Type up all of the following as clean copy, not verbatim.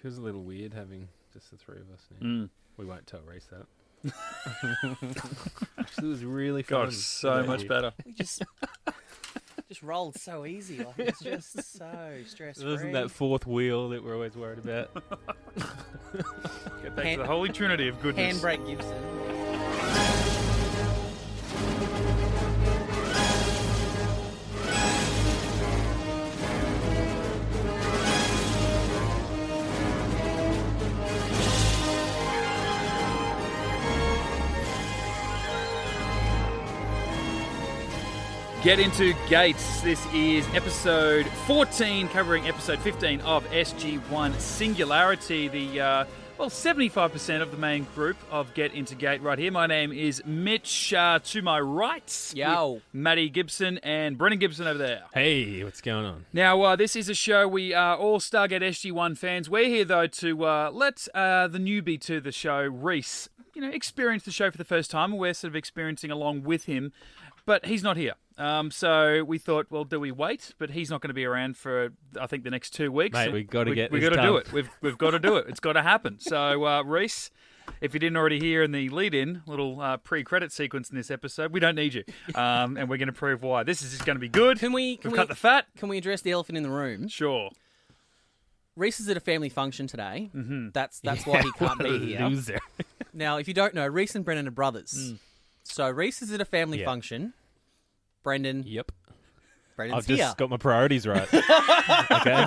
Feels a little weird having just the three of us now. We won't tell Rhys that. Actually, it was really fun. God, so much better. We just rolled so easy. Like, it's just so stress-free. It wasn't that fourth wheel that we're always worried about. Get back to the holy trinity of goodness. Handbrake Gibson. Get Into Gates. This is episode 14, covering episode 15 of SG1 Singularity, the 75% of the main group of Get Into Gate right here. My name is Mitch. To my right, Yo. Matty Gibson and Brennan Gibson over there. Hey, what's going on? Now, this is a show, we are all Stargate SG1 fans. We're here, though, to let the newbie to the show, Rhys, experience the show for the first time. We're sort of experiencing along with him, but he's not here. So we thought, well, do we wait? But he's not going to be around for, I think, the next 2 weeks. Mate, we've got to get this this done. done. We've got to do it. We've got to do it. It's got to happen. So, Rhys, if you didn't already hear in the lead-in, little pre-credit sequence in this episode, we don't need you. And we're going to prove why. This is just going to be good. We've cut the fat. Can we address the elephant in the room? Sure. Rhys is at a family function today. Mm-hmm. That's why he can't be here. Loser. Now, if you don't know, Rhys and Brendan are brothers. So Rhys is at a family function. Brendan. Yep. Brendan's I've just here. got my priorities right. Okay.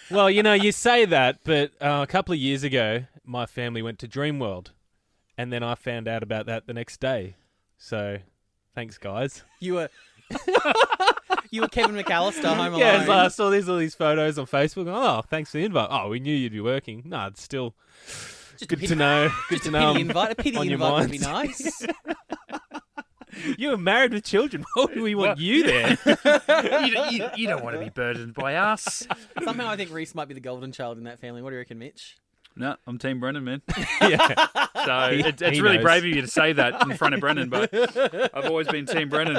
Well, you say that, but a couple of years ago, my family went to Dreamworld, and then I found out about that the next day. So, thanks, guys. You were Kevin McAllister home alone. Yeah, so I saw all these photos on Facebook. Oh, thanks for the invite. Oh, we knew you'd be working. No, it's still good to know. Good to know. A pity on your invite would be minds. nice. You were married with children. Why do we want you there? You don't want to be burdened by us. Somehow I think Rhys might be the golden child in that family. What do you reckon, Mitch? No, I'm Team Brendan, man. Yeah. So it's he really knows. brave of you to say that in front of Brendan, but I've always been Team Brendan.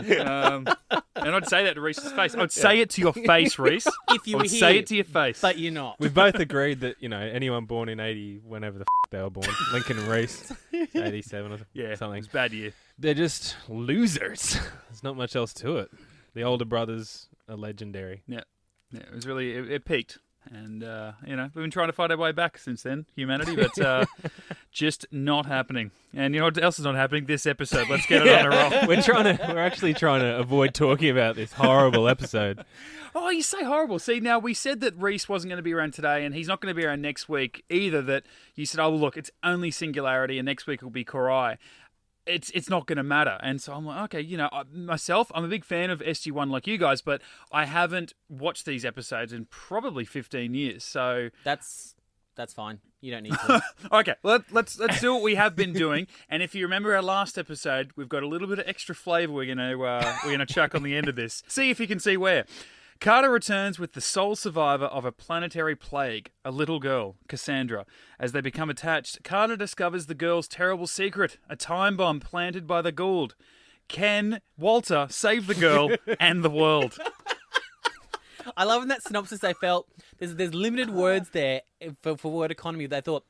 And I'd say that to Rhys's face. I'd say it to your face, Rhys. If you I were would here, say it to your face. but you're not. We've both agreed that, anyone born in 80, whenever the they were born, Lincoln and Reese, 87 or Yeah, something. it's a bad year. They're just losers. There's not much else to it. The older brothers are legendary. Yeah, it was really, it peaked. And, we've been trying to find our way back since then, humanity, but just not happening. And you know what else is not happening? This episode. Let's get it on a roll. We're actually trying to avoid talking about this horrible episode. Oh, you say horrible. See, now we said that Rhys wasn't going to be around today, and he's not going to be around next week either. That you said, oh, well, look, it's only Singularity, and next week will be Korai. It's not going to matter. And so I'm like, okay, myself, I'm a big fan of SG1 like you guys, but I haven't watched these episodes in probably 15 years. So That's fine. You don't need to. okay, let's do what we have been doing. And if you remember our last episode, we've got a little bit of extra flavour we're gonna chuck on the end of this. See if you can see where. Carter returns with the sole survivor of a planetary plague, a little girl, Cassandra. As they become attached, Carter discovers the girl's terrible secret, a time bomb planted by the Gould. Can Walter save the girl and the world? I love in that synopsis they felt there's limited words there for word economy. They thought,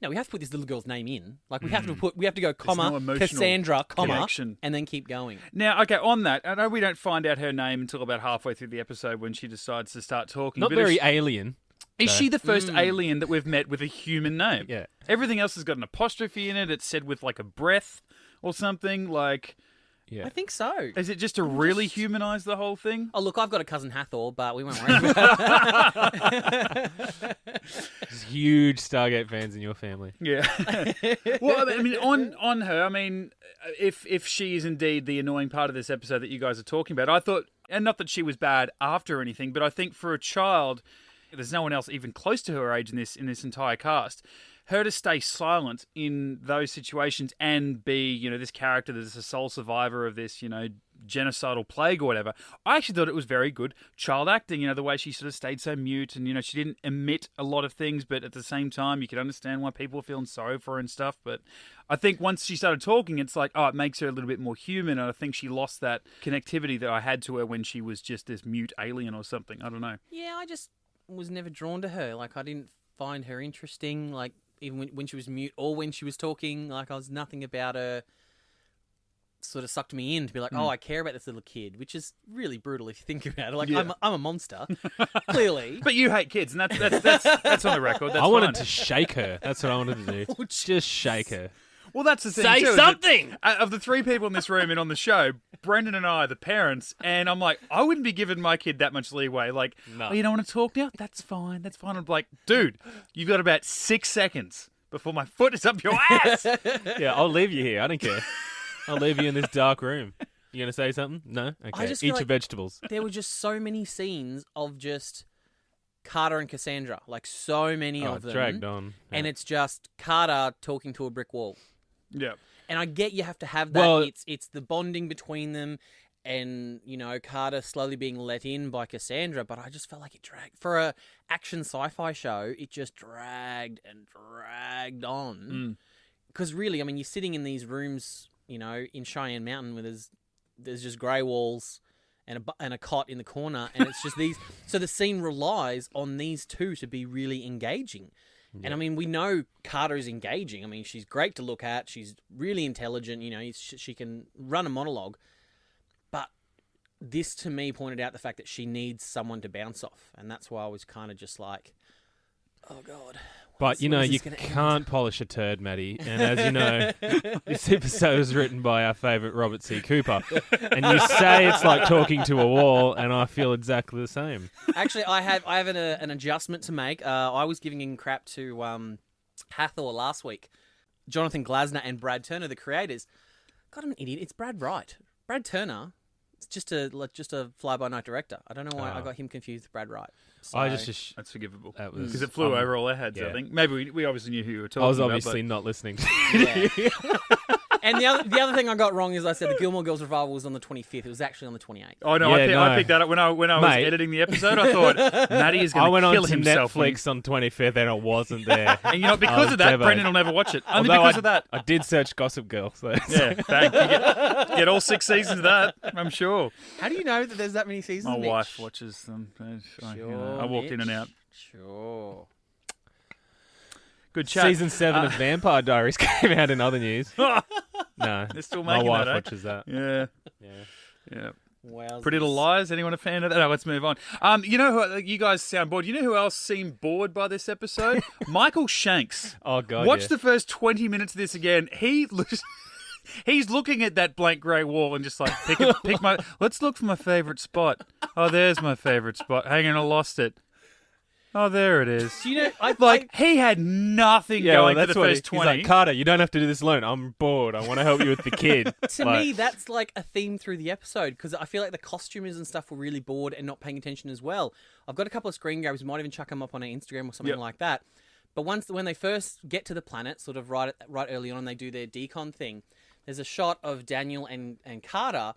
no, we have to put this little girl's name in. Like we have to go comma no emotional Cassandra comma connection. and then keep going. Now, okay, on that, I know we don't find out her name until about halfway through the episode when she decides to start talking. Not but very alien. Is she the first alien that we've met with a human name? Yeah. Everything else has got an apostrophe in it. It's said with like a breath or something. Like, Yeah. I think so. is it just to really humanize the whole thing? Oh, look, I've got a cousin Hathor, but we won't worry about it. There's huge Stargate fans in your family. Yeah. Well, I mean, on her, I mean, if she is indeed the annoying part of this episode that you guys are talking about, I thought, and not that she was bad after or anything, but I think for a child, there's no one else even close to her age in this entire cast. Her to stay silent in those situations and be, this character that is a sole survivor of this, genocidal plague or whatever. I actually thought it was very good child acting, the way she sort of stayed so mute and, she didn't emit a lot of things, but at the same time, you could understand why people were feeling sorry for her and stuff. But I think once she started talking, it's like, it makes her a little bit more human. And I think she lost that connectivity that I had to her when she was just this mute alien or something. I don't know. Yeah, was never drawn to her. Like, I didn't find her interesting. Like, even when she was mute or when she was talking, like, I was nothing about her sort of sucked me in to be like, oh, I care about this little kid, which is really brutal if you think about it. Like, I'm a monster, clearly. But you hate kids, and that's on the record. That's I wanted fine. to shake her. That's what I wanted to do. Just shake her. Well, that's the thing. Say too, is something! that, of the 3 people in this room and on the show, Brendan and I are the parents, and I'm like, I wouldn't be giving my kid that much leeway. Like, No. oh, you don't want to talk now? That's fine. I'm like, dude, you've got about 6 seconds before my foot is up your ass. Yeah, I'll leave you here. I don't care. I'll leave you in this dark room. You going to say something? No? Okay. just Eat feel your like- vegetables. There were just so many scenes of just Carter and Cassandra. Like, so many Oh, of them. dragged on. And it's just Carter talking to a brick wall. Yeah. And I get you have to have that. Well- It's the bonding between them and, you know, Carter slowly being let in by Cassandra, but I just felt like it dragged. For a action sci-fi show, it just dragged and dragged on. Because really, I mean, you're sitting in these rooms, you know, in Cheyenne Mountain where there's just grey walls and a cot in the corner, and it's just these. So the scene relies on these two to be really engaging. And I mean, we know Carter is engaging. I mean, she's great to look at. She's really intelligent. You know, she can run a monologue. But this, to me, pointed out the fact that she needs someone to bounce off. And that's why I was kind of just like, oh, God. But, you know, when is you this gonna end? can't polish a turd, Matty. And as you know, this episode was written by our favourite Robert C. Cooper. And you say it's like talking to a wall, and I feel exactly the same. Actually, I have an adjustment to make. I was giving in crap to Hathor last week. Jonathan Glasner and Brad Turner, the creators. God, I'm an idiot. It's Brad Wright. Brad Turner, it's just a fly-by-night director. I don't know why I got him confused with Brad Wright. So, I just That's forgivable. that was Because it flew over all our heads, I yeah. think. Maybe we obviously knew who you were talking I was about. obviously not listening. yeah. And the other thing I got wrong is I said the Gilmore Girls revival was on the 25th. It was actually on the 28th. Oh, no, Yeah, I no. picked that up when I was Mate. editing the episode. I thought, Matty is I going went to on kill to himself. Netflix on 25th and it wasn't there. And, you know, I because was of that, devastated. Brendan will never watch it. Only Although because of that. I did search Gossip Girl. So Yeah, bang. You get all 6 seasons of that, I'm sure. How do you know that there's that many seasons? My Mitch? wife watches them. I walked in and out. Sure. Good chat. Season 7 of Vampire Diaries came out in other news. No, They're still my making wife that, eh? watches that. Yeah, Yeah. yeah. Wow. Pretty Little Lies. Anyone a fan of that? No, let's move on. You know who? You guys sound bored. You know who else seemed bored by this episode? Michael Shanks. Oh God. Watch yeah. the first 20 minutes of this again. He's looking at that blank grey wall and just like pick my. Let's look for my favourite spot. Oh, there's my favourite spot. Hang on, I lost it. Oh, there it is. Do you know? He had nothing Yeah, going well, for that's the what first 20. he's like. Carter, you don't have to do this alone. I'm bored. I want to help you with the kid. To me, that's like a theme through the episode because I feel like the costumers and stuff were really bored and not paying attention as well. I've got a couple of screen grabs. We might even chuck them up on our Instagram or something like that. But when they first get to the planet, sort of right early on, they do their decon thing. There's a shot of Daniel and Carter,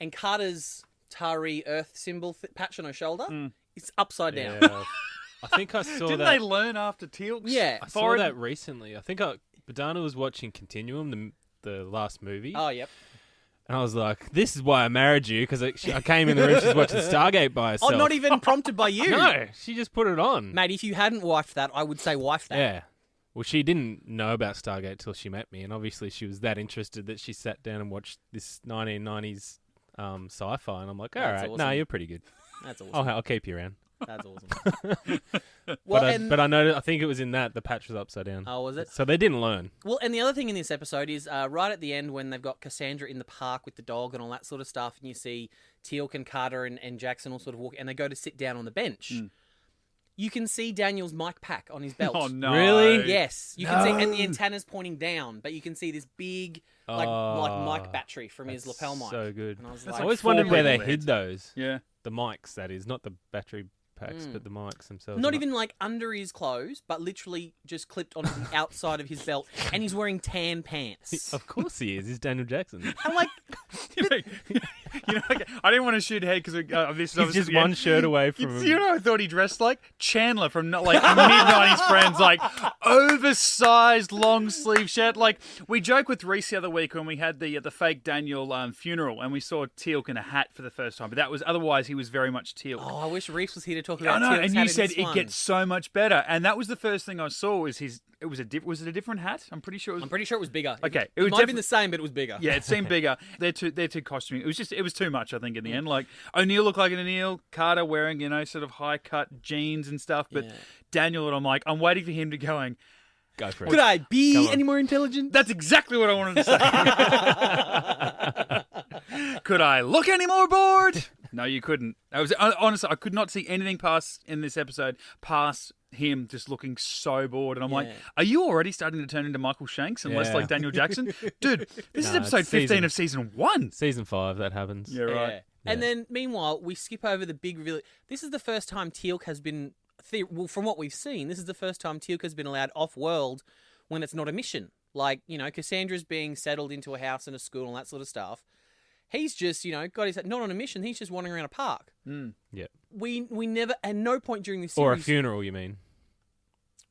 and Carter's Tari Earth symbol patch on her shoulder. It's upside down. Yeah. I think I saw Didn't that. they learn after Teal'c's? Yeah. I saw that recently. I think Badana was watching Continuum, the last movie, Oh, yep. and I was like, "This is why I married you," because I came in the room. She's watching Stargate by herself. Oh, not even prompted by you. No, she just put it on. Mate, if you hadn't wifed that, I would say wife that. Yeah. Well, she didn't know about Stargate till she met me, and obviously she was that interested that she sat down and watched this 1990s sci-fi, and I'm like, all That's right, awesome. no, you're pretty good. That's awesome. I'll keep you around. That's awesome. Well, But I know. I think it was in that the patch was upside down. Oh, was it? So they didn't learn. Well, and the other thing in this episode is right at the end when they've got Cassandra in the park with the dog and all that sort of stuff, and you see Teal'c and Carter and Jackson all sort of walk, and they go to sit down on the bench. You can see Daniel's mic pack on his belt. Oh, no. Really? Yes, you can see, and the antenna's pointing down, but you can see this big like mic battery from his lapel mic. So good. And I was That's like, I always four wondered where they people hid heads. those. Yeah. The mics, that is, not the battery packs, but the mics themselves. not even like under his clothes, but literally just clipped onto the outside of his belt, and he's wearing tan pants. Of course he is. He's Daniel Jackson. I'm like, I didn't want to shoot ahead because this is He's just one shirt away from You know, I thought he dressed like Chandler from like mid-90s Friends, like oversized long sleeve shirt. Like we joked with Rhys the other week when we had the fake Daniel funeral, and we saw Teal'c in a hat for the first time. But that was otherwise he was very much Teal'c. Oh, I wish Rhys was here to talk about. I know, Teal'c's and hat you in said this it one. gets so much better, and that was the first thing I saw. Was his? Was it a different hat? I'm pretty sure it was bigger. Okay, it might have been the same, but it was bigger. Yeah, it seemed bigger. They're too costuming. It was too much, I think, in the end. Like O'Neill looked like an O'Neill, Carter wearing, sort of high cut jeans and stuff. But Daniel, and I'm waiting for him to go for it. Could I be any more intelligent? That's exactly what I wanted to say. Could I look any more bored? No, you couldn't. Honestly, I could not see anything in this episode past him just looking so bored. And I'm like, are you already starting to turn into Michael Shanks and less like Daniel Jackson? Dude, this is episode 15 of season 1. Season 5, that happens. Yeah, right. Yeah. And then, meanwhile, we skip over the big reveal. This is the first time Teal'c has been, from what we've seen, this is the first time Teal'c has been allowed off-world when it's not a mission. Like, Cassandra's being settled into a house and a school and that sort of stuff. He's just, got his not on a mission. He's just wandering around a park. Yeah. We never, at no point during this series... Or a funeral, you mean?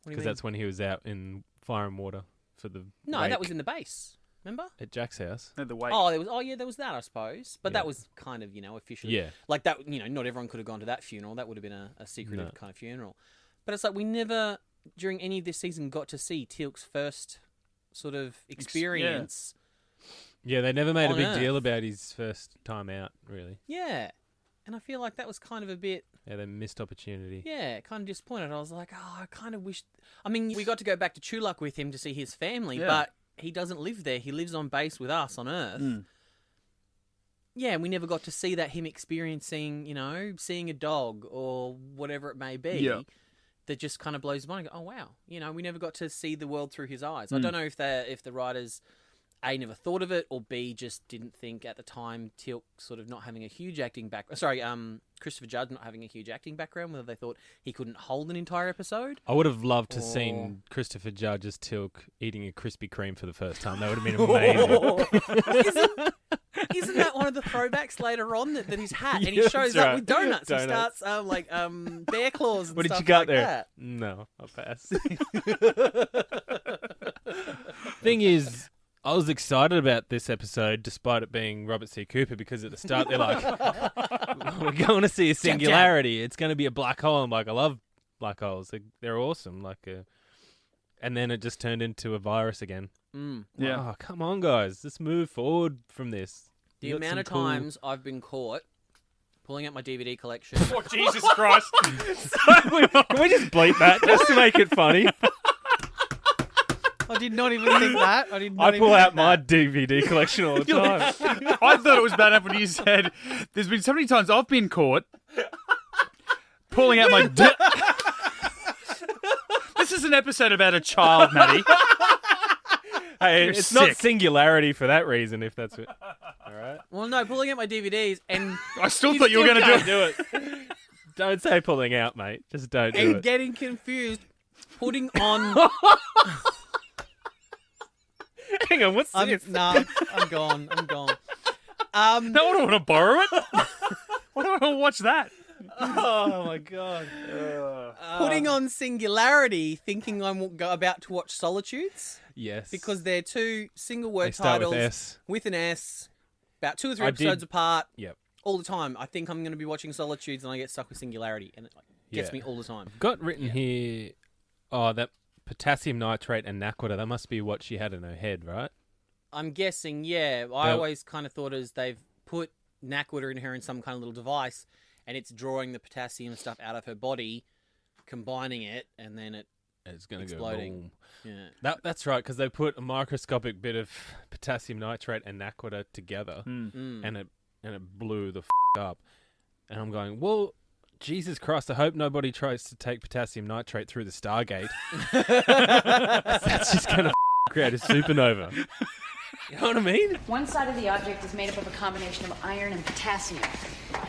Because that's when he was out in fire and water for the No, wake. that was in the base. Remember? At Jack's house. No, the wake. There was that, I suppose. But that was kind of, officially. Yeah. Like that, not everyone could have gone to that funeral. That would have been a secretive kind of funeral. But it's like we never, during any of this season, got to see Teal'c's first sort of experience. Yeah, they never made a big Earth. deal about his first time out, really. Yeah. And I feel like that was kind of a bit... Yeah, they missed opportunity. Yeah, kind of disappointed. I was like, I kind of wish... I mean, we got to go back to Chulak with him to see his family, but he doesn't live there. He lives on base with us on Earth. Yeah, and we never got to see that, him experiencing, seeing a dog or whatever it may be. Yeah. That just kind of blows his mind. Oh, wow. We never got to see the world through his eyes. I don't know if the writers... A, never thought of it, or B, just didn't think at the time Teal'c sort of not having a huge acting background. Sorry, Christopher Judd not having a huge acting background, whether they thought he couldn't hold an entire episode. I would have loved to seen Christopher Judd as Teal'c eating a Krispy Kreme for the first time. That would have been amazing. Isn't that one of the throwbacks later on that his hat and he shows up with donuts. He starts bear claws and what did stuff you got like there? that. No, I'll pass. Thing is, I was excited about this episode, despite it being Robert C. Cooper, because at the start they're like, "We're going to see a singularity. It's going to be a black hole." I'm like, I love black holes. They're awesome. And then it just turned into a virus again. Yeah. Oh, come on, guys. Let's move forward from this. The amount of times I've been caught pulling out my DVD collection. Oh, Jesus Christ. Can we just bleep that just to make it funny? I did not even think that. I pull out my DVD collection all the time. I thought it was bad enough when you said, there's been so many times I've been caught pulling out my... This is an episode about a child, Matty. Hey, You're it's sick. not Singularity for that reason, if that's it. All right. Well, no, pulling out my DVDs and... I still thought you were going to Do it. Don't say pulling out, mate. Just don't do and it. getting confused, putting on... Hang on, what's this? I'm gone. No, I don't want to borrow it. Why do I want to watch that? Oh, my God. Putting on Singularity, thinking I'm about to watch Solitudes. Yes. Because they're two single word They start titles with S. with an S, about 2 or 3 I episodes did- apart. Yep. All the time. I think I'm going to be watching Solitudes and I get stuck with Singularity, and it gets me all the time. Got written here, that potassium nitrate and naquita, that must be what she had in her head, right? I'm guessing, yeah. I always kind of thought as they've put naquita in her in some kind of little device, and it's drawing the potassium stuff out of her body, combining it, and then It's going to go exploding. boom. Yeah. That's right, because they put a microscopic bit of potassium nitrate and naquita together, and it blew the up. And I'm going, well, Jesus Christ, I hope nobody tries to take potassium nitrate through the Stargate. That's just going to create a supernova. You know what I mean? One side of the object is made up of a combination of iron and potassium.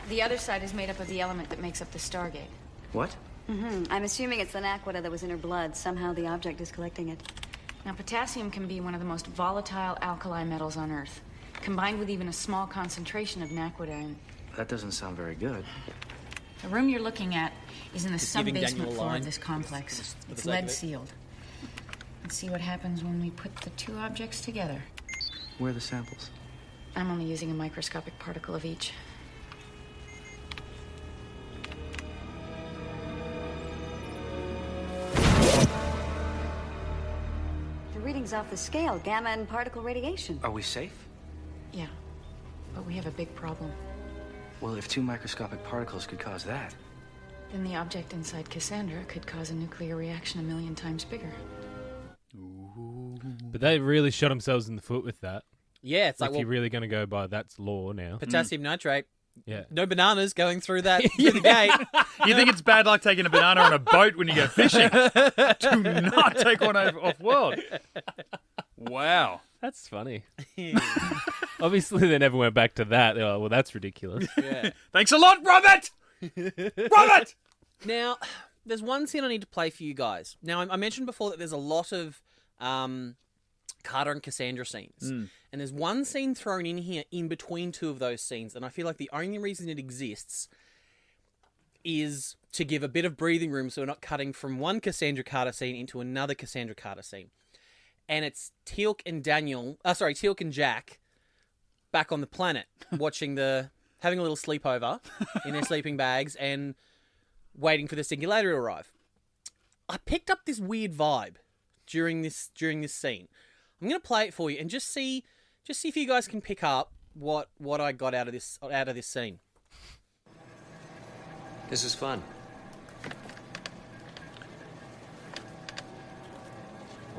The other side is made up of the element that makes up the Stargate. What? I'm assuming it's the naquita that was in her blood. Somehow the object is collecting it. Now, potassium can be one of the most volatile alkali metals on Earth. combined with even a small concentration of naquita. That doesn't sound very good. The room you're looking at is in the Just giving Daniel sub-basement a floor line. of this complex. For the It's sake of it. lead-sealed. Let's see what happens when we put the two objects together. Where are the samples? I'm only using a microscopic particle of each. The reading's off the scale, gamma and particle radiation. Are we safe? Yeah, but we have a big problem. Well, if 2 microscopic particles could cause that. Then the object inside Cassandra could cause a nuclear reaction 1,000,000 times bigger. But they really shot themselves in the foot with that. Yeah, it's If like, well, you're really going to go by that's law now. potassium nitrate. Yeah. No bananas going through that through the gate. You think it's bad luck taking a banana on a boat when you go fishing? Do not take one off world. Wow. That's funny. Obviously, they never went back to that. They were like, well, that's ridiculous. Yeah. Thanks a lot, Robert! Robert! Now, there's one scene I need to play for you guys. Now, I mentioned before that there's a lot of Carter and Cassandra scenes. And there's one scene thrown in here in between two of those scenes. And I feel like the only reason it exists is to give a bit of breathing room so we're not cutting from one Cassandra Carter scene into another Cassandra Carter scene. And it's Teal'c and Jack back on the planet having a little sleepover in their sleeping bags and waiting for the Singularity to arrive. I picked up this weird vibe during this scene. I'm going to play it for you and just see if you guys can pick up what I got out of this scene. This is fun.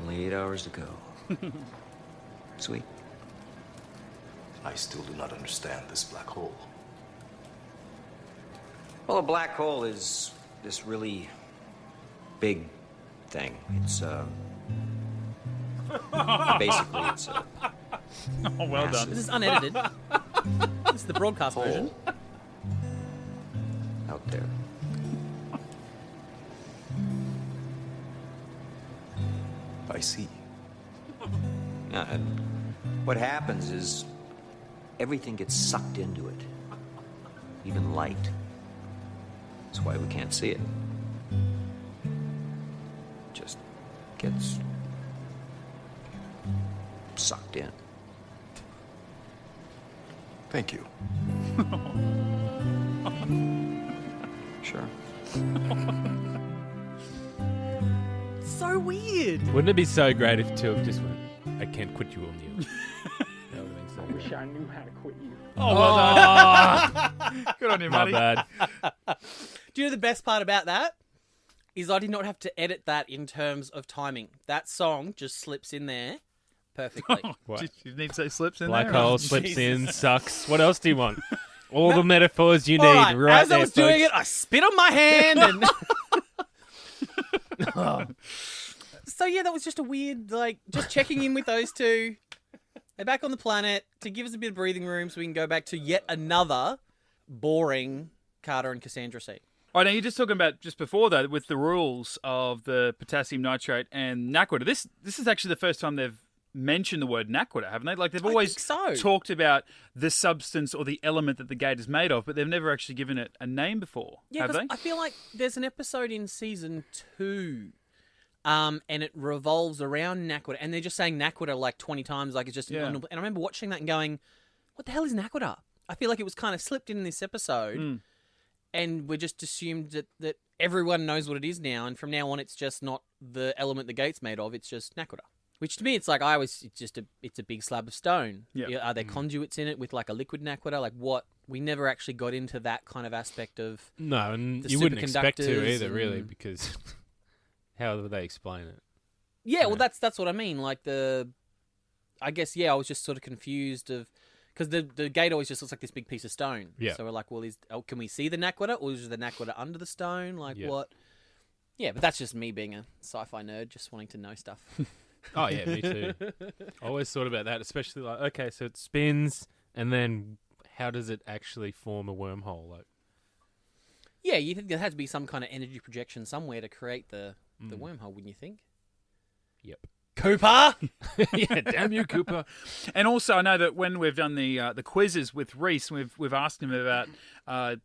Only 8 hours to go. Sweet. I still do not understand this black hole. Well, a black hole is this really big thing. It's basically it's a Oh, well done. This is unedited. This is the broadcast version. hole out there. I see. And what happens is everything gets sucked into it, even light. That's why we can't see it. Just gets sucked in. Thank you. Sure. So weird. Wouldn't it be so great if Teal'c just went, I can't quit you on you. That would have been so great. I knew how to quit you. Oh, well done. Good on you, My Matty. bad. Do you know the best part about that? Is I did not have to edit that in terms of timing. That song just slips in there perfectly. What? Did you need to say slips in Black there? hole slips in, sucks. What else do you want? All the metaphors you All need right, right as there, I was doing folks. it, I spit on my hand and So yeah, that was just a weird, just checking in with those two. They're back on the planet to give us a bit of breathing room so we can go back to yet another boring Carter and Cassandra scene. Oh, now you're just talking about just before that with the rules of the potassium nitrate and naquita. This is actually the first time they've mentioned the word naquita, haven't they? Like they've always think so. talked about the substance or the element that the gate is made of, but they've never actually given it a name before, Yeah, have they? because I feel like there's an episode in season 2, and it revolves around naquita, and they're just saying naquita like 20 times, like it's just. Yeah. And I remember watching that and going, "What the hell is naquita?" I feel like it was kind of slipped in this episode, and we just assumed that everyone knows what it is now, and from now on, it's just not the element the gate's made of; it's just naquita. Which to me, it's like it's a big slab of stone. Yeah. Are there conduits in it with like a liquid naquita? Like what? We never actually got into that kind of aspect of. No, and The you wouldn't expect to superconductors either, really, and- because how would they explain it? Yeah, well, that's what I mean. Like I guess I was just sort of confused because the gate always just looks like this big piece of stone. Yeah. So we're like, well, can we see the naquita, or is the naquita under the stone? Like Yeah. what? Yeah, but that's just me being a sci-fi nerd, just wanting to know stuff. Oh, yeah, me too. I always thought about that, especially like, okay, so it spins, and then how does it actually form a wormhole? Like, Yeah, you think there had to be some kind of energy projection somewhere to create the wormhole, wouldn't you think? yep. Cooper. Yeah, damn you, Cooper. And also, I know that when we've done the quizzes with Rhys, we've asked him about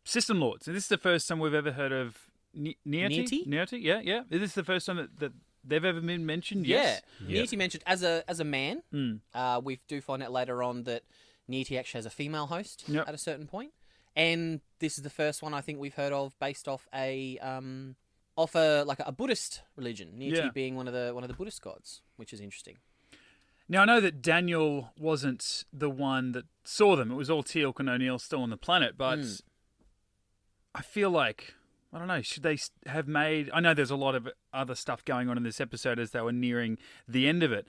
system lords. And this is the first time we've ever heard of Nearty? Nearty, yeah. Is this the first time that they've ever been mentioned? Yes. Yeah. Nearty mentioned as a man. We do find out later on that Nearty actually has a female host at a certain point. And this is the first one I think we've heard of based off a Buddhist religion. Nearty being one of the Buddhist gods, which is interesting. Now, I know that Daniel wasn't the one that saw them. It was all Teal'c and O'Neill still on the planet, but I feel like, I don't know, should they have made... I know there's a lot of other stuff going on in this episode as they were nearing the end of it,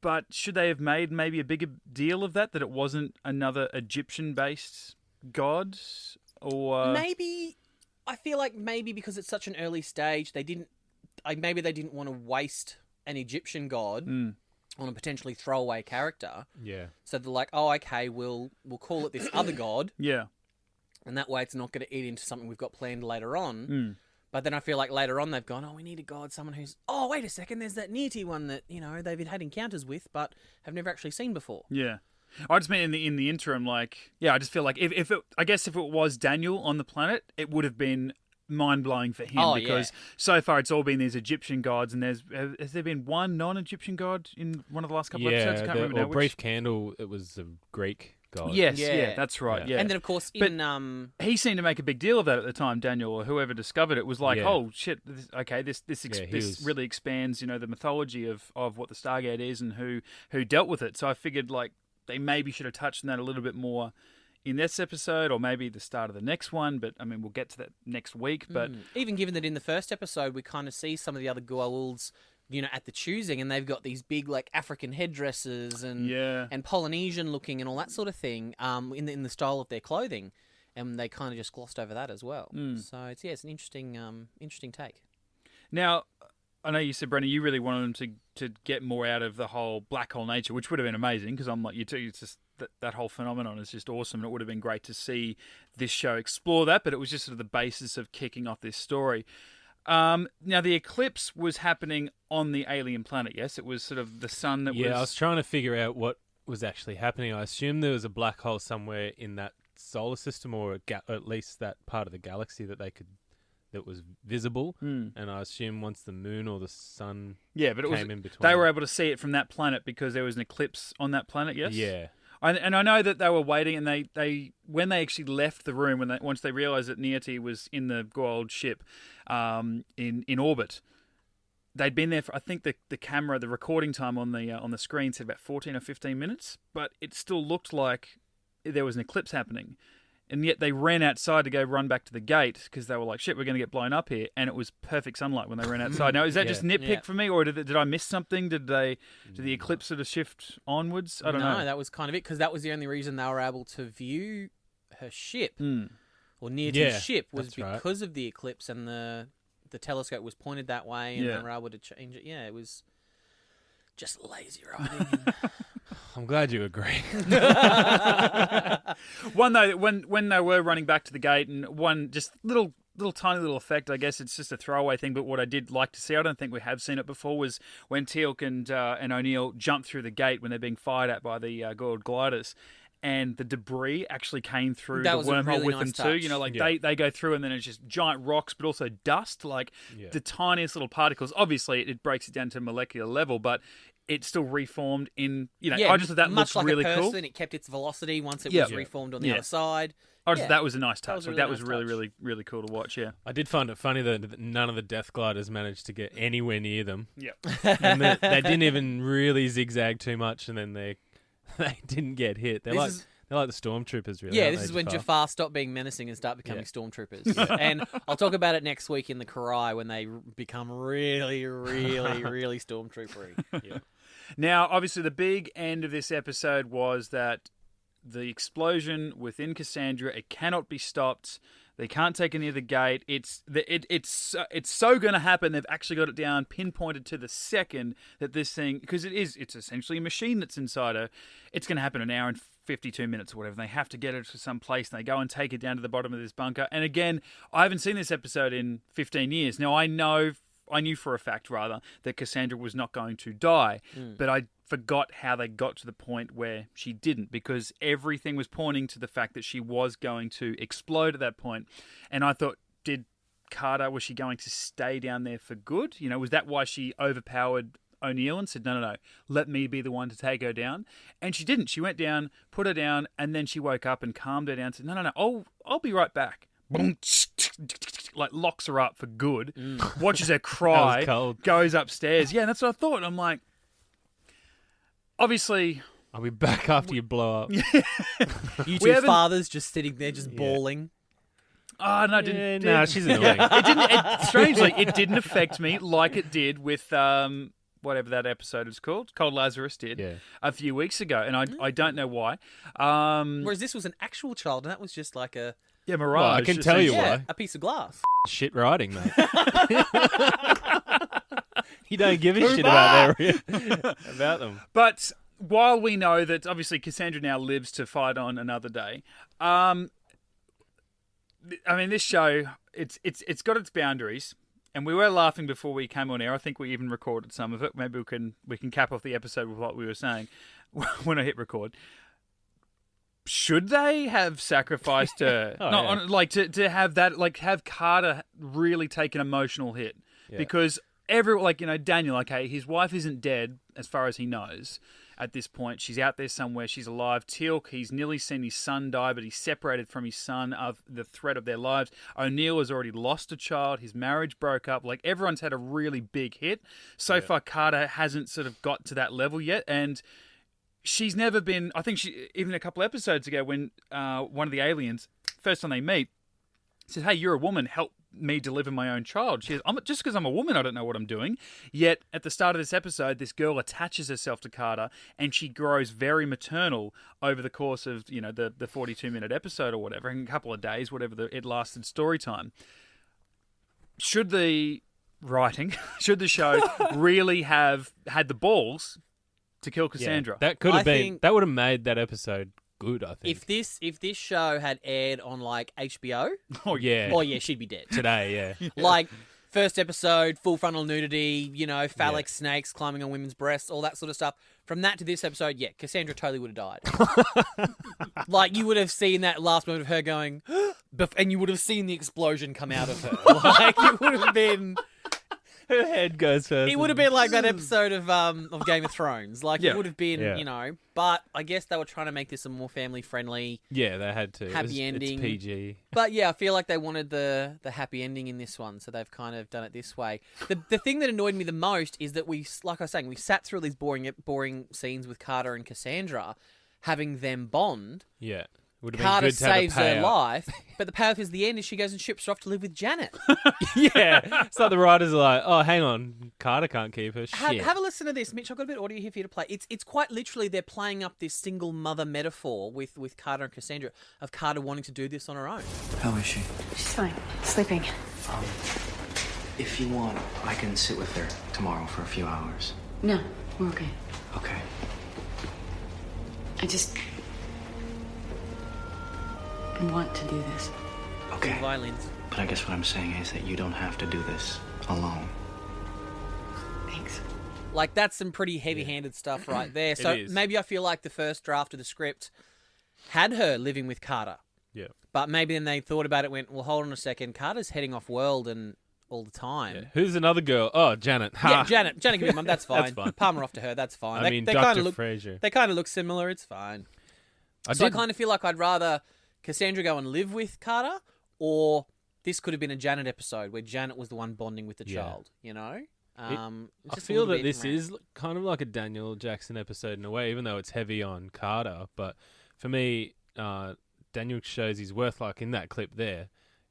but should they have made maybe a bigger deal of that it wasn't another Egyptian-based god? Or maybe... I feel like maybe because it's such an early stage, they didn't want to waste an Egyptian god on a potentially throwaway character. Yeah. So they're like, oh, okay, we'll call it this other god. Yeah. And that way it's not going to eat into something we've got planned later on. But then I feel like later on they've gone, oh, we need a god, someone who's, oh, wait a second, there's that Nearty one that, they've had encounters with but have never actually seen before. Yeah. I just mean in the interim, I just feel like if it was Daniel on the planet, it would have been mind-blowing for him because so far it's all been these Egyptian gods, and has there been one non-Egyptian god in one of the last couple of episodes? I can't remember now. Brief Candle, it was a Greek god. Yes, that's right. Yeah. And then of course he seemed to make a big deal of that at the time. Daniel or whoever discovered it was like, oh shit, this really expands, the mythology of what the Stargate is and who dealt with it. So I figured they maybe should have touched on that a little bit more in this episode, or maybe the start of the next one. But I mean, we'll get to that next week. But even given that in the first episode we kind of see some of the other Goa'ulds, at the choosing, and they've got these big African headdresses and Polynesian looking and all that sort of thing in the style of their clothing, and they kind of just glossed over that as well. So it's an interesting take. Now, I know you said, Brendan, you really wanted them to get more out of the whole black hole nature, which would have been amazing because I'm like you too. It's just that whole phenomenon is just awesome, and it would have been great to see this show explore that. But it was just sort of the basis of kicking off this story. Now, the eclipse was happening on the alien planet. Yes, it was sort of the sun that was. Yeah, I was trying to figure out what was actually happening. I assumed there was a black hole somewhere in that solar system, or at least that part of the galaxy that was visible, and I assume once the moon or the sun came in between. They were able to see it from that planet because there was an eclipse on that planet, yes? Yeah. And I know that they were waiting, and they when they actually left the room, once they realised that Nearty was in the Goa'uld ship in orbit, they'd been there for, I think the recording time on the screen said about 14 or 15 minutes, but it still looked like there was an eclipse happening. And yet they ran outside to go run back to the gate because they were like, shit, we're going to get blown up here. And it was perfect sunlight when they ran outside. Now, is that just nitpick for me, or did I miss something? Did the eclipse sort of shift onwards? I don't know. No, that was kind of it, because that was the only reason they were able to view her ship, or Nearty's ship, was because of the eclipse, and the telescope was pointed that way, and they were able to change it. Yeah, it was just lazy writing. I'm glad you agree. One though, when they were running back to the gate, and one just tiny little effect, I guess it's just a throwaway thing, but what I did like to see, I don't think we have seen it before, was when Teal'c and O'Neill jumped through the gate when they're being fired at by the Goa'uld gliders, and the debris actually came through the wormhole with them too. They go through, and then it's just giant rocks, but also dust, the tiniest little particles. Obviously, it breaks it down to molecular level, but it still reformed in, I just thought that much looked really a person, cool. It kept its velocity once it was reformed on the other side. That was a nice touch. That was really, really, really cool to watch, yeah. I did find it funny that none of the Death Gliders managed to get anywhere near them. Yeah. And they didn't even really zigzag too much, and then they didn't get hit. They're like the stormtroopers, really. Yeah, this is when Jafar stopped being menacing and start becoming stormtroopers. And I'll talk about it next week in the Karai when they become really, really, really stormtroopery. Yeah. Now, obviously, the big end of this episode was that the explosion within Cassandra, it cannot be stopped. They can't take it near the gate. It's so going to happen. They've actually got it down, pinpointed to the second that this thing, because it's essentially a machine that's inside her. It's going to happen in an hour and 52 minutes or whatever. They have to get it to some place, and they go and take it down to the bottom of this bunker. And again, I haven't seen this episode in 15 years. Now, I know knew for a fact rather that Cassandra was not going to die, but I forgot how they got to the point where she didn't, because everything was pointing to the fact that she was going to explode at that point. And I thought, was she going to stay down there for good? Was that why she overpowered O'Neill and said, no, let me be the one to take her down? And she didn't. She went down, put her down, and then she woke up and calmed her down and said, no, I'll be right back. Like locks her up for good, watches her cry, goes upstairs. Yeah, that's what I thought. I'm like, obviously, I'll be back after you blow up. You two fathers just sitting there, just bawling. Oh, no, she's annoying. Strangely, it didn't affect me like it did with whatever that episode is called, Cold Lazarus did a few weeks ago, and I don't know why. Whereas this was an actual child, and that was just like a mirage. Well, I can tell you why. A piece of glass. Shit writing, mate. You don't give a shit about them. But while we know that obviously Cassandra now lives to fight on another day, this show, it's got its boundaries, and we were laughing before we came on air. I think we even recorded some of it. Maybe we can cap off the episode with what we were saying when I hit record. Should they have sacrificed her? To have that, have Carter really take an emotional hit, because Daniel, okay, his wife isn't dead as far as he knows. At this point, she's out there somewhere. She's alive. Teal'c, he's nearly seen his son die, but he's separated from his son of the threat of their lives. O'Neill has already lost a child. His marriage broke up. Like, everyone's had a really big hit. So far, Carter hasn't sort of got to that level yet. And she's never been... I think even a couple episodes ago when one of the aliens, first time they meet, said, hey, you're a woman, help me deliver my own child. She says, just because I'm a woman, I don't know what I'm doing. Yet, at the start of this episode, this girl attaches herself to Carter, and she grows very maternal over the course of, the 42-minute episode or whatever, in a couple of days, whatever it lasted story time. Should the show really have had the balls to kill Cassandra? That could have been... That would have made that episode good, I think. If this show had aired on like HBO, she'd be dead today. Yeah, like first episode, full frontal nudity, phallic snakes climbing on women's breasts, all that sort of stuff. From that to this episode, Cassandra totally would have died. Like, you would have seen that last moment of her going, and you would have seen the explosion come out of her. Like, it would have been. Her head goes first. It would have been like that episode of Game of Thrones. Like, it would have been, But I guess they were trying to make this a more family-friendly... Yeah, they had to. Happy ending. It's PG. But I feel like they wanted the happy ending in this one, so they've kind of done it this way. The thing that annoyed me the most is that we sat through these boring scenes with Carter and Cassandra, having them bond. Yeah. Carter saves her life, but the payoff is the end is she goes and ships her off to live with Janet. Yeah. So the writers are like, oh, hang on, Carter can't keep her. Shit. Have a listen to this, Mitch. I've got a bit of audio here for you to play. It's quite literally they're playing up this single mother metaphor with Carter and Cassandra of Carter wanting to do this on her own. How is she? She's fine. Sleeping. If you want, I can sit with her tomorrow for a few hours. No, we're okay. Okay. I want to do this. Okay. Violins. But I guess what I'm saying is that you don't have to do this alone. Thanks. Like, that's some pretty heavy-handed stuff right there. So maybe I feel like the first draft of the script had her living with Carter. Yeah. But maybe then they thought about it, went, well, hold on a second. Carter's heading off world and all the time. Yeah. Who's another girl? Oh, Janet. Ha. Yeah, Janet can be mum. That's fine. That's fine. Palm her off to her. That's fine. I mean, Dr. Frasier. They kind of look similar. It's fine. I kind of feel like I'd rather Cassandra go and live with Carter, or this could have been a Janet episode where Janet was the one bonding with the child, I feel that this is kind of like a Daniel Jackson episode in a way, even though it's heavy on Carter. But for me, Daniel shows his worth, like in that clip there.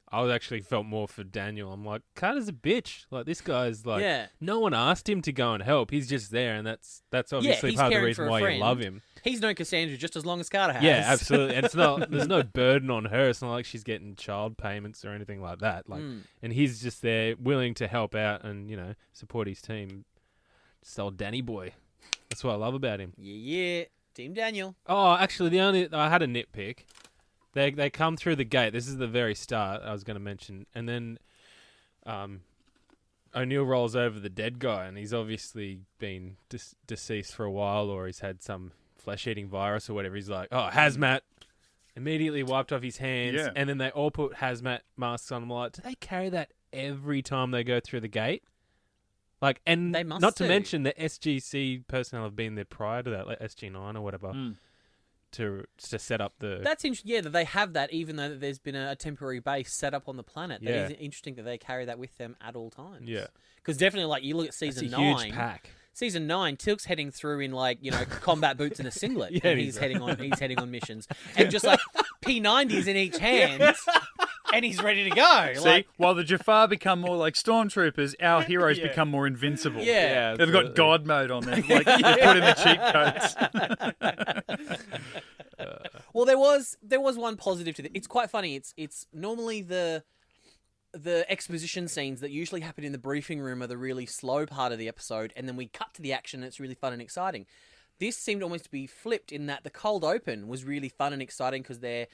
I actually felt more for Daniel. I'm like, Carter's a bitch. Like, this guy's like, no one asked him to go and help. He's just there, and that's obviously part of the reason why you love him. He's known Cassandra just as long as Carter has. Yeah, absolutely. And there's no burden on her. It's not like she's getting child payments or anything like that. Like, and he's just there, willing to help out and support his team. Just old Danny boy. That's what I love about him. Yeah, Team Daniel. Oh, actually, I had a nitpick. They come through the gate. This is the very start I was going to mention. And then O'Neill rolls over the dead guy, and he's obviously been deceased for a while, or he's had some flesh-eating virus or whatever. He's like, "Oh, hazmat!" Immediately wiped off his hands, and then they all put hazmat masks on. I'm like, do they carry that every time they go through the gate? Like, and They must not to do. mention the SGC personnel have been there prior to that, like SG9 or whatever, to set up the. That's interesting. Yeah, that they have that, even though that there's been a temporary base set up on the planet. That Yeah. is interesting that they carry that with them at all times. Yeah. Because definitely, like, you look at season It's a 9. huge pack. Season 9, Tilk's heading through in, like, you know, combat boots and a singlet. Yeah, and he's heading on missions. And just like P90s in each hand. And he's ready to go. See, Like, while the Jafar become more like stormtroopers, our heroes become more invincible. Yeah. They've got God mode on them. Like, you put in the cheat codes. well, there was one positive to this. It's quite funny. It's normally the exposition scenes that usually happen in the briefing room are the really slow part of the episode, and then we cut to the action and it's really fun and exciting. This seemed almost to be flipped in that the cold open was really fun and exciting because they're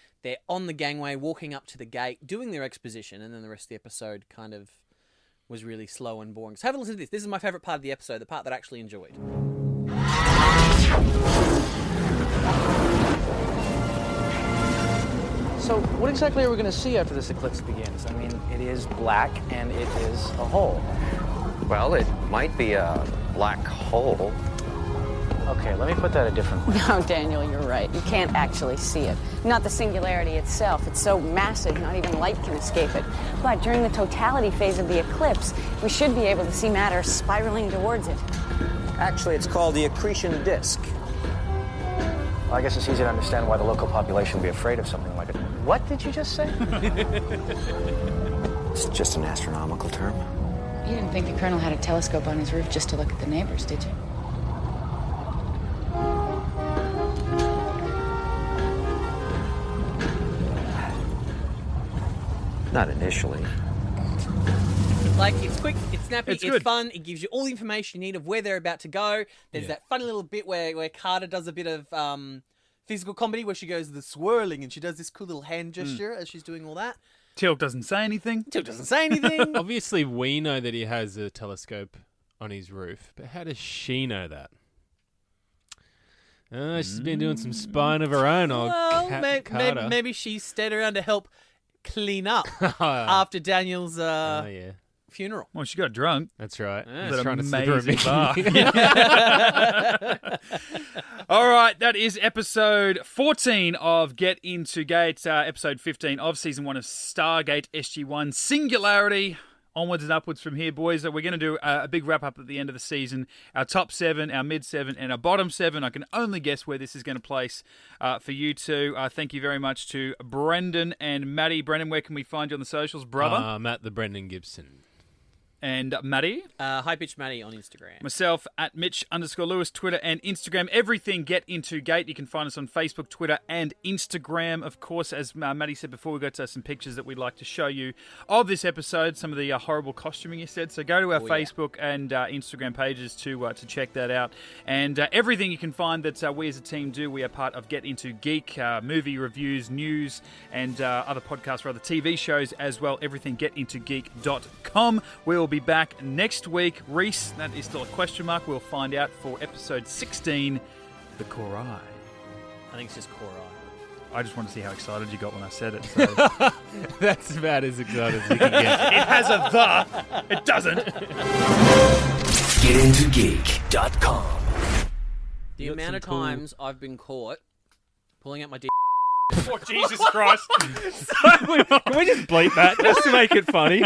on the gangway, walking up to the gate, doing their exposition, and then the rest of the episode kind of was really slow and boring. So have a listen to this. This is my favourite part of the episode, the part that I actually enjoyed. So what exactly are we going to see after this eclipse begins? I mean, it is black and it is a hole. Well, it might be a black hole. Okay, let me put that a different way. No, Daniel, you're right. You can't actually see it. Not the singularity itself. It's so massive, not even light can escape it. But during the totality phase of the eclipse, we should be able to see matter spiraling towards it. Actually, it's called the accretion disk. Well, I guess it's easy to understand why the local population would be afraid of something like it. What did you just say? It's just an astronomical term. You didn't think the Colonel had a telescope on his roof just to look at the neighbors, did you? Not initially. Like, it's quick, it's snappy, It's it's good. fun, it gives you all the information you need of where they're about to go. There's that funny little bit where Carter does a bit of physical comedy where she goes the swirling and she does this cool little hand gesture as she's doing all that. Tilk doesn't say anything. Tilk doesn't say anything. Obviously, we know that he has a telescope on his roof, but how does she know that? She's been doing some spying of her own, old Carter. Maybe she stayed around to help clean up after Daniel's funeral. Well, she got drunk. That's right. Yeah. He's That trying to slip her a amazing Mickey. bar. All right, that is episode 14 of Get Into Gate, episode 15 of season 1 of Stargate SG-1 Singularity. Onwards and upwards from here, boys. We're going to do a big wrap-up at the end of the season. Our top 7, our mid 7, and our bottom 7. I can only guess where this is going to place for you two. Thank you very much to Brendan and Matty. Brendan, where can we find you on the socials, brother? Matt the Brendan Gibson. And Matty? High Pitch Matty on Instagram. Myself at Mitch_Lewis, Twitter and Instagram. Everything Get Into Gate. You can find us on Facebook, Twitter and Instagram. Of course, as Matty said before, we got some pictures that we'd like to show you of this episode. Some of the horrible costuming you said. So go to our Facebook and Instagram pages to check that out. And everything you can find that we as a team do. We are part of Get Into Geek, movie reviews, news, and other podcasts or other TV shows as well. Everything getintogeek.com. We'll be back next week. Rhys, that is still a question mark. We'll find out for episode 16, The Core Eye. I think it's just Core Eye. I just want to see how excited you got when I said it. So. That's about as excited as you can get. It has a the. It doesn't. GetIntoGeek.com. The amount of times I've been caught pulling out my dick. Oh, Jesus Christ. Can we just bleep that just to make it funny?